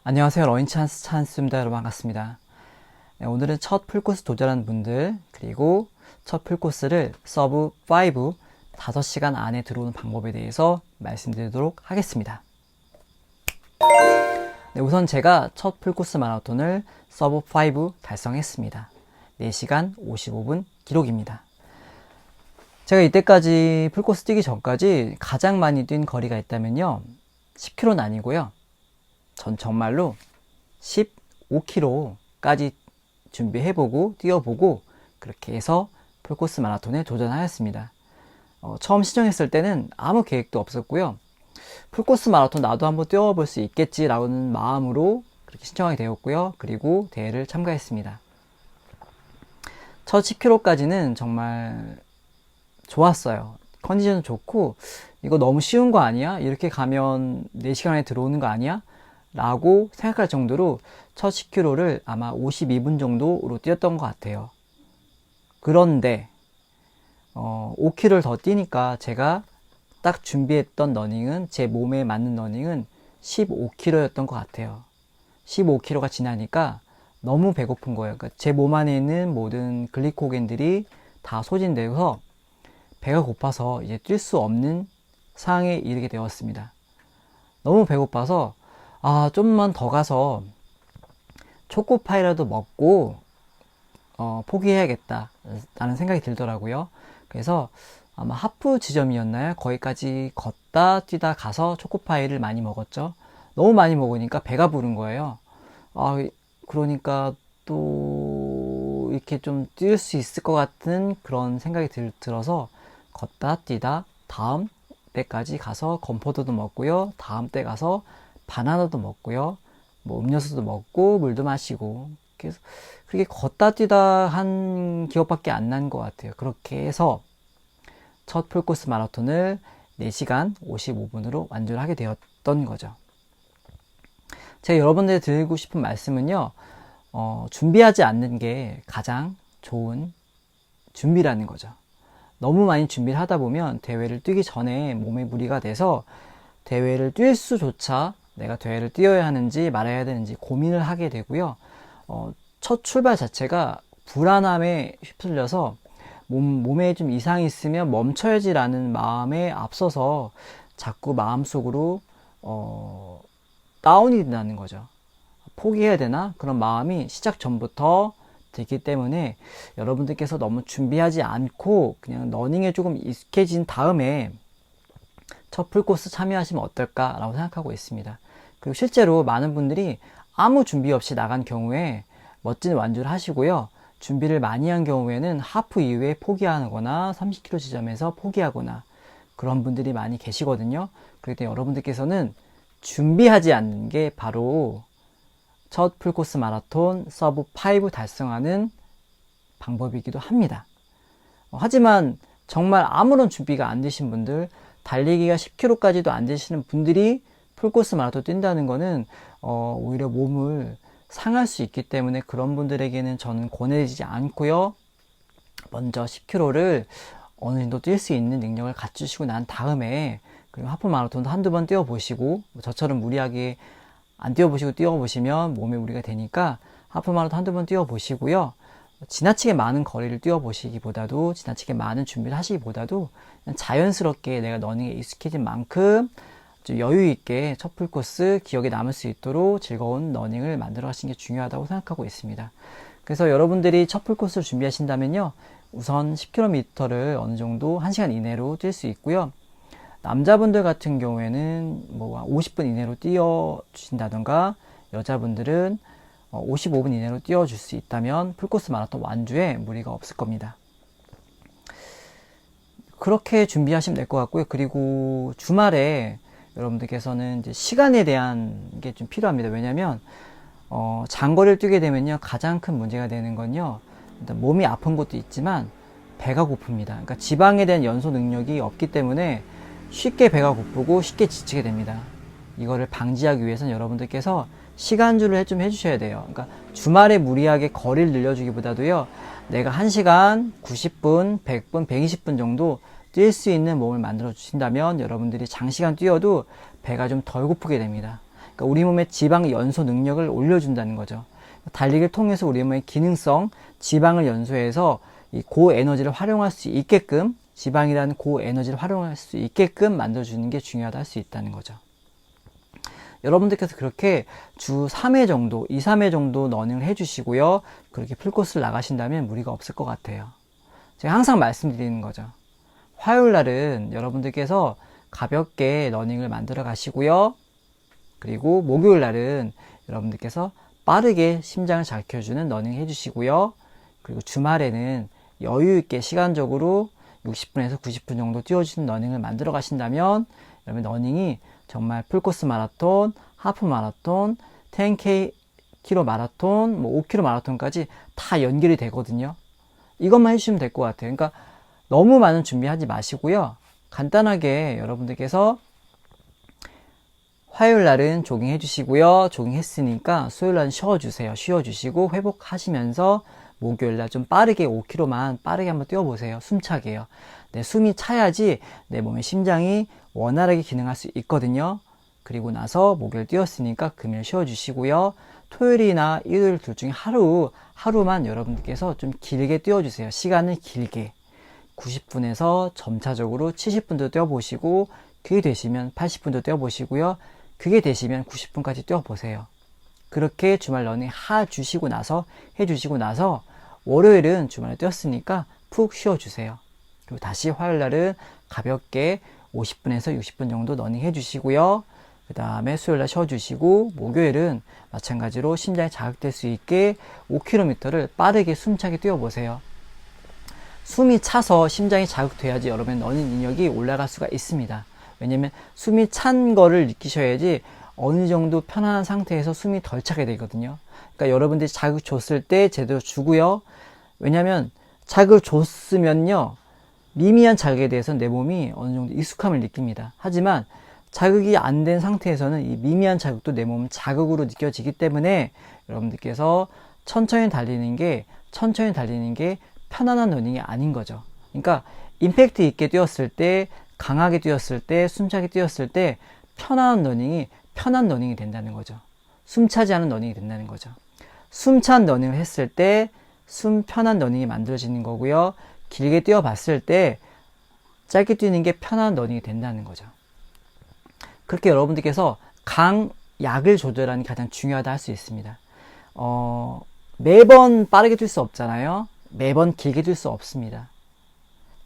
안녕하세요. 러닝찬스입니다. 여러분 반갑습니다. 네, 오늘은 첫 풀코스 도전하는 분들, 그리고 첫 풀코스를 서브 5 5시간 안에 들어오는 방법에 대해서 말씀드리도록 하겠습니다. 네, 우선 제가 첫 풀코스 마라톤을 서브 5 달성했습니다. 4시간 55분 기록입니다. 제가 이때까지 풀코스 뛰기 전까지 가장 많이 뛴 거리가 있다면요, 10km는 아니고요, 전 정말로 15km까지 준비해보고 뛰어보고 그렇게 해서 풀코스 마라톤에 도전하였습니다. 처음 신청했을 때는 아무 계획도 없었고요. 풀코스 마라톤 나도 한번 뛰어볼 수 있겠지라는 마음으로 그렇게 신청하게 되었고요. 그리고 대회를 참가했습니다. 첫 10km까지는 정말 좋았어요. 컨디션 좋고, 이거 너무 쉬운 거 아니야? 이렇게 가면 4시간 안에 들어오는 거 아니야? 라고 생각할 정도로 첫 10km를 아마 52분 정도로 뛰었던 것 같아요. 그런데 5km를 더 뛰니까 제가 딱 준비했던 러닝은, 제 몸에 맞는 러닝은 15km였던 것 같아요. 15km가 지나니까 너무 배고픈 거예요. 그러니까 제 몸 안에 있는 모든 글리코겐들이 다 소진되어서 배가 고파서 이제 뛸 수 없는 상황에 이르게 되었습니다. 너무 배고파서 좀만 더 가서 초코파이라도 먹고 포기해야겠다 라는 생각이 들더라고요. 그래서 아마 하프 지점이었나요? 거기까지 걷다 뛰다 가서 초코파이를 많이 먹었죠. 너무 많이 먹으니까 배가 부른 거예요. 그러니까 또 이렇게 좀 뛸 수 있을 것 같은 그런 생각이 들어서 걷다 뛰다 다음 때까지 가서 건포도도 먹고요, 다음 때 가서 바나나도 먹고요, 뭐 음료수도 먹고 물도 마시고, 그래서 그렇게 걷다 뛰다 한 기억밖에 안 난 것 같아요. 그렇게 해서 첫 풀코스 마라톤을 4시간 55분으로 완주를 하게 되었던 거죠. 제가 여러분들에게 드리고 싶은 말씀은요, 준비하지 않는 게 가장 좋은 준비라는 거죠. 너무 많이 준비를 하다 보면 대회를 뛰기 전에 몸에 무리가 돼서 대회를 뛸 수조차 내가 대회를 뛰어야 하는지 말아야 되는지 고민을 하게 되고요. 첫 출발 자체가 불안함에 휩쓸려서 몸에 좀 이상이 있으면 멈춰야지라는 마음에 앞서서 자꾸 마음속으로 다운이 된다는 거죠. 포기해야 되나? 그런 마음이 시작 전부터 되기 때문에 여러분들께서 너무 준비하지 않고 그냥 러닝에 조금 익숙해진 다음에 첫 풀코스 참여하시면 어떨까라고 생각하고 있습니다. 그리고 실제로 많은 분들이 아무 준비 없이 나간 경우에 멋진 완주를 하시고요. 준비를 많이 한 경우에는 하프 이후에 포기하거나 30km 지점에서 포기하거나 그런 분들이 많이 계시거든요. 그럴 때 여러분들께서는 준비하지 않는 게 바로 첫 풀코스 마라톤 서브 5 달성하는 방법이기도 합니다. 하지만 정말 아무런 준비가 안 되신 분들, 달리기가 10km까지도 안 되시는 분들이 풀코스 마라톤 뛴다는 거는 오히려 몸을 상할 수 있기 때문에 그런 분들에게는 저는 권해지지 않고요. 먼저 10km를 어느 정도 뛸 수 있는 능력을 갖추시고 난 다음에, 그리고 하프 마라톤도 한두 번 뛰어보시고, 저처럼 무리하게 안 뛰어보시고 뛰어보시면 몸에 무리가 되니까 하프 마라톤 한두 번 뛰어보시고요. 지나치게 많은 거리를 뛰어보시기보다도, 지나치게 많은 준비를 하시기보다도 그냥 자연스럽게 내가 러닝에 익숙해진 만큼 좀 여유있게 첫 풀코스 기억에 남을 수 있도록 즐거운 러닝을 만들어 가시는 게 중요하다고 생각하고 있습니다. 그래서 여러분들이 첫 풀코스를 준비하신다면요, 우선 10km를 어느 정도 1시간 이내로 뛸 수 있고요. 남자분들 같은 경우에는 뭐 50분 이내로 뛰어주신다던가, 여자분들은 55분 이내로 뛰어줄 수 있다면 풀코스 마라톤 완주에 무리가 없을 겁니다. 그렇게 준비하시면 될 것 같고요. 그리고 주말에 여러분들께서는 이제 시간에 대한 게 좀 필요합니다. 왜냐면 장거리를 뛰게 되면요, 가장 큰 문제가 되는 건요, 일단 몸이 아픈 것도 있지만 배가 고픕니다. 그러니까 지방에 대한 연소 능력이 없기 때문에 쉽게 배가 고프고 쉽게 지치게 됩니다. 이거를 방지하기 위해서는 여러분들께서 시간주를 좀 해주셔야 돼요. 그러니까 주말에 무리하게 거리를 늘려주기보다도요, 내가 1시간 90분, 100분, 120분 정도 뛸 수 있는 몸을 만들어 주신다면 여러분들이 장시간 뛰어도 배가 좀 덜 고프게 됩니다. 그러니까 우리 몸의 지방 연소 능력을 올려준다는 거죠. 달리기를 통해서 우리 몸의 기능성, 지방을 연소해서 이 고에너지를 활용할 수 있게끔, 지방이라는 고에너지를 활용할 수 있게끔 만들어주는 게 중요하다 할 수 있다는 거죠. 여러분들께서 그렇게 주 3회 정도, 2, 3회 정도 러닝을 해주시고요. 그렇게 풀코스를 나가신다면 무리가 없을 것 같아요. 제가 항상 말씀드리는 거죠. 화요일 날은 여러분들께서 가볍게 러닝을 만들어 가시고요. 그리고 목요일 날은 여러분들께서 빠르게 심장을 자극해주는 러닝 해주시고요. 그리고 주말에는 여유있게 시간적으로 60분에서 90분 정도 뛰어주는 러닝을 만들어 가신다면 여러분 러닝이 정말 풀코스 마라톤, 하프 마라톤, 10K 킬로 마라톤, 5km 마라톤까지 다 연결이 되거든요. 이것만 해주시면 될 것 같아요. 그러니까 너무 많은 준비하지 마시고요. 간단하게 여러분들께서 화요일 날은 조깅 해주시고요. 조깅 했으니까 수요일 날은 쉬어주세요. 쉬어주시고 회복하시면서 목요일 날 좀 빠르게 5km만 빠르게 한번 뛰어보세요. 숨차게요. 네, 숨이 차야지 내 몸의 심장이 원활하게 기능할 수 있거든요. 그리고 나서 목요일 뛰었으니까 금요일 쉬어주시고요. 토요일이나 일요일 둘 중에 하루만 여러분들께서 좀 길게 뛰어주세요. 시간을 길게. 90분에서 점차적으로 70분도 뛰어보시고, 그게 되시면 80분도 뛰어보시고요. 그게 되시면 90분까지 뛰어보세요. 그렇게 주말 러닝 해주시고 나서 월요일은 주말에 뛰었으니까 푹 쉬어주세요. 그리고 다시 화요일 날은 가볍게 50분에서 60분 정도 러닝 해주시고요. 그 다음에 수요일 날 쉬어주시고, 목요일은 마찬가지로 심장이 자극될 수 있게 5km를 빠르게 숨차게 뛰어보세요. 숨이 차서 심장이 자극돼야지 여러분의 러닝 능력이 올라갈 수가 있습니다. 왜냐면 숨이 찬 거를 느끼셔야지 어느 정도 편안한 상태에서 숨이 덜 차게 되거든요. 그러니까 여러분들이 자극 줬을 때 제대로 주고요. 왜냐면 자극을 줬으면요, 미미한 자극에 대해서 내 몸이 어느 정도 익숙함을 느낍니다. 하지만 자극이 안 된 상태에서는 이 미미한 자극도 내 몸은 자극으로 느껴지기 때문에 여러분들께서 천천히 달리는 게 편안한 러닝이 아닌 거죠. 그러니까 임팩트 있게 뛰었을 때, 강하게 뛰었을 때, 숨차게 뛰었을 때 편한 러닝이 된다는 거죠. 숨차지 않은 러닝이 된다는 거죠. 숨찬 러닝을 했을 때 숨 편한 러닝이 만들어지는 거고요. 길게 뛰어봤을 때 짧게 뛰는 게 편한 러닝이 된다는 거죠. 그렇게 여러분들께서 강약을 조절하는 게 가장 중요하다 할 수 있습니다. 매번 빠르게 뛸 수 없잖아요. 매번 길게 뛸 수 없습니다.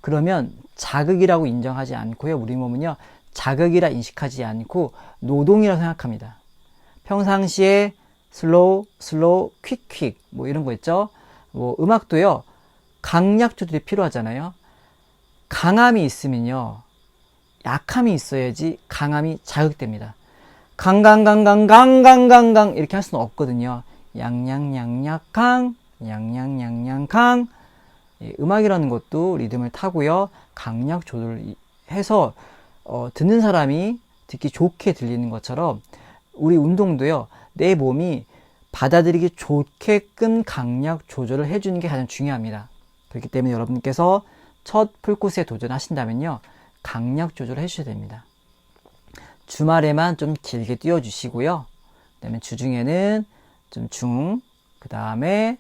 그러면 자극이라고 인정하지 않고요. 우리 몸은요, 자극이라 인식하지 않고 노동이라고 생각합니다. 평상시에 슬로우, 퀵 뭐 이런 거 있죠. 뭐 음악도요, 강약 조절이 필요하잖아요. 강함이 있으면요, 약함이 있어야지 강함이 자극됩니다. 강강강강강강강강 이렇게 할 수는 없거든요. 양양양약강, 양양양양강. 음악이라는 것도 리듬을 타고요, 강약 조절해서 듣는 사람이 듣기 좋게 들리는 것처럼 우리 운동도요, 내 몸이 받아들이기 좋게끔 강약 조절을 해주는 게 가장 중요합니다. 그렇기 때문에 여러분께서 첫 풀코스에 도전하신다면요, 강약 조절을 해주셔야 됩니다. 주말에만 좀 길게 뛰어주시고요. 그 다음에 주중에는 좀 그 다음에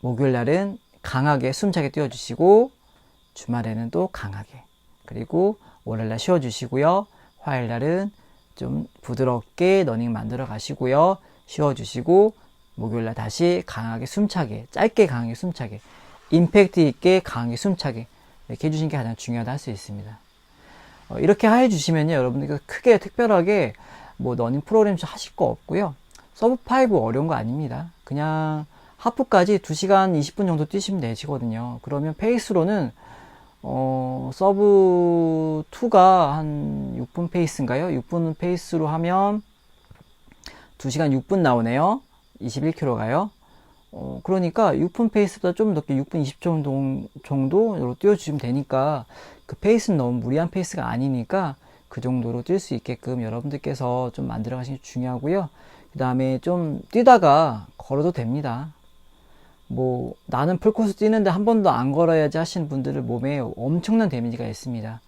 목요일 날은 강하게 숨차게 뛰어주시고, 주말에는 또 강하게, 그리고 월요일 날 쉬어주시고요. 화요일 날은 좀 부드럽게 러닝 만들어 가시고요. 쉬어주시고, 목요일 날 다시 강하게 숨차게, 짧게 강하게 숨차게, 임팩트 있게 강하게 숨차게 이렇게 해주시는 게 가장 중요하다 할 수 있습니다. 이렇게 해주시면요, 여러분들 크게 특별하게 뭐 러닝 프로그램 하실 거 없고요. 서브5 어려운 거 아닙니다. 그냥 하프까지 2시간 20분 정도 뛰시면 되시거든요. 그러면 페이스로는 서브 2가 한 6분 페이스인가요? 6분 페이스로 하면 2시간 6분 나오네요. 21km 가요. 그러니까 6분 페이스보다 좀 높게 6분 20초 정도로 뛰어주시면 되니까, 그 페이스는 너무 무리한 페이스가 아니니까 그 정도로 뛸 수 있게끔 여러분들께서 좀 만들어 가시는 게 중요하고요. 그 다음에 좀 뛰다가 걸어도 됩니다. 뭐 나는 풀코스 뛰는데 한 번도 안 걸어야지 하시는 분들은 몸에 엄청난 데미지가 있습니다.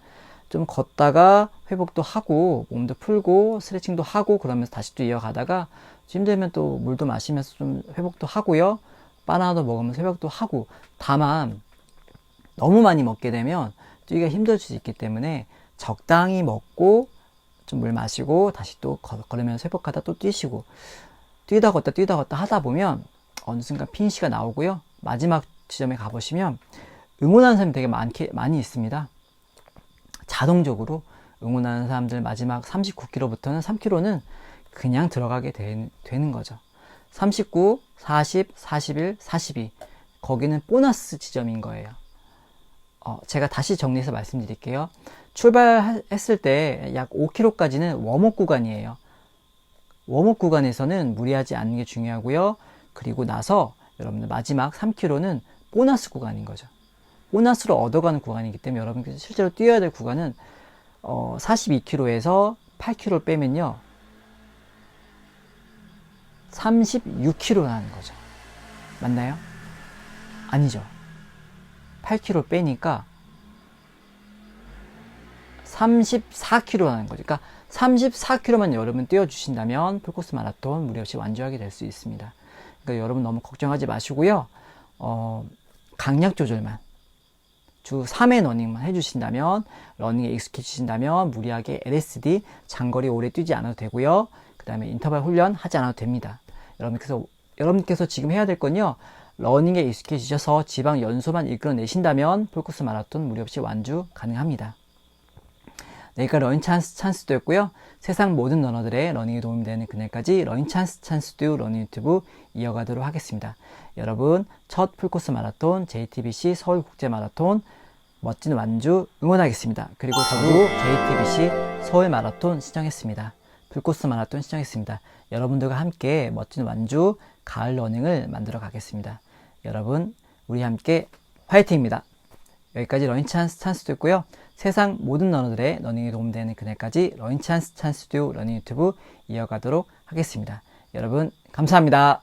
좀 걷다가 회복도 하고 몸도 풀고 스트레칭도 하고 그러면서 다시 또 이어가다가 힘들면 또 물도 마시면서 좀 회복도 하고요. 바나나도 먹으면서 회복도 하고. 다만 너무 많이 먹게 되면 뛰기가 힘들 수 있기 때문에 적당히 먹고 좀 물 마시고 다시 또 걸으면서 회복하다 또 뛰시고 뛰다 걷다 하다 보면 어느 순간 피니시가 나오고요. 마지막 지점에 가보시면 응원하는 사람이 되게 많이 있습니다. 자동적으로 응원하는 사람들 마지막 39km부터는 3km는 그냥 들어가게 되는 거죠. 39, 40, 41, 42 거기는 보너스 지점인 거예요. 제가 다시 정리해서 말씀드릴게요. 출발했을 때 약 5km까지는 웜업 구간이에요. 웜업 구간에서는 무리하지 않는 게 중요하고요. 그리고 나서 여러분들 마지막 3km는 보너스 구간인 거죠. 보너스로 얻어가는 구간이기 때문에 여러분께서 실제로 뛰어야 될 구간은 42km에서 8km를 빼면요 36km라는 거죠. 맞나요? 아니죠. 8km 빼니까 34km라는 거죠. 그러니까 34km만 여러분 뛰어주신다면 풀코스 마라톤 무리 없이 완주하게 될 수 있습니다. 그러니까 여러분 너무 걱정하지 마시고요. 강약 조절만 주 3회 러닝만 해주신다면, 러닝에 익숙해지신다면 무리하게 LSD 장거리 오래 뛰지 않아도 되고요. 그 다음에 인터벌 훈련 하지 않아도 됩니다. 여러분께서 지금 해야 될 건요, 러닝에 익숙해지셔서 지방 연소만 이끌어내신다면 풀코스 마라톤 무리 없이 완주 가능합니다. 내일까지 러닝 찬스도 였고요. 세상 모든 러너들의 러닝에 도움이 되는 그날까지 러닝 찬스도 러닝 유튜브 이어가도록 하겠습니다. 여러분 첫 풀코스 마라톤 JTBC 서울 국제 마라톤 멋진 완주 응원하겠습니다. 그리고 저도 JTBC 서울 마라톤 신청했습니다. 풀코스 마라톤 신청했습니다. 여러분들과 함께 멋진 완주 가을 러닝을 만들어 가겠습니다. 여러분 우리 함께 화이팅입니다. 여기까지 러닝 찬스도 있고요. 세상 모든 러너들의 러닝에 도움되는 그날까지 러닝 찬스도 러닝 유튜브 이어가도록 하겠습니다. 여러분 감사합니다.